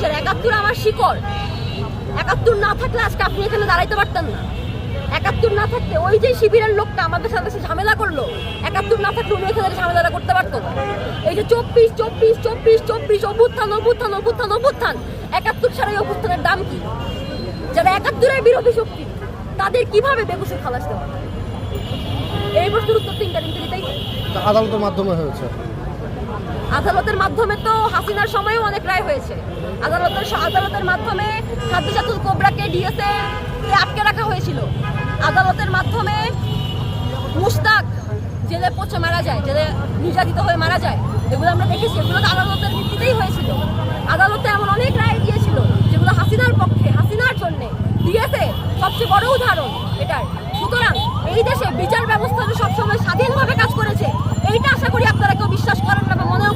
মানুষের। ৭১ আমার শিকড়। ৭১ না থাকলে আজকে আপনি এখানে দাঁড়াইতে পারতেন না। ৭১ না থাকতে ওই যে শিবিরের লোকটা আমাদের সাথে ঝামেলা করলো, ৭১ না থাকলে উনি এখানে ঝামেলাটা করতে পারতো না। এই যে ২৪ অভ্যুত্থান ৭১ ছাড়া এই অভ্যুত্থানের দাম কি? যারা ৭১-এর বিরোধী শক্তি তাদের কিভাবে বেকুসে খালাস দেওয়া? এই প্রশ্নের উত্তর তিনটা দিতেই আদালতের মাধ্যমে হয়েছে। আদালতের মাধ্যমে তো হাসিনার সময়েও অনেক রায় হয়েছে। আদালতের মাধ্যমে হাদিজাতুল কোবরাকে ডিএসএ আটকে রাখা হয়েছিল। আদালতের মাধ্যমে মুশতাক জেলে পচে মারা যায়, জেলে নির্যাতিত হয়ে মারা যায়, এগুলো আমরা দেখেছি। এগুলো তো আদালতের ভিত্তিতেই হয়েছিল। আদালতে এমন অনেক রায় দিয়েছিল যেগুলো হাসিনার পক্ষে, হাসিনার জন্যে দিয়েছে। সবচেয়ে বড় উদাহরণ এটার। সুতরাং এই দেশে বিচার ব্যবস্থা সবসময় স্বাধীনভাবে কাজ করেছে, এইটা আশা করি আপনারা কেউ বিশ্বাস করেন না বা মনেও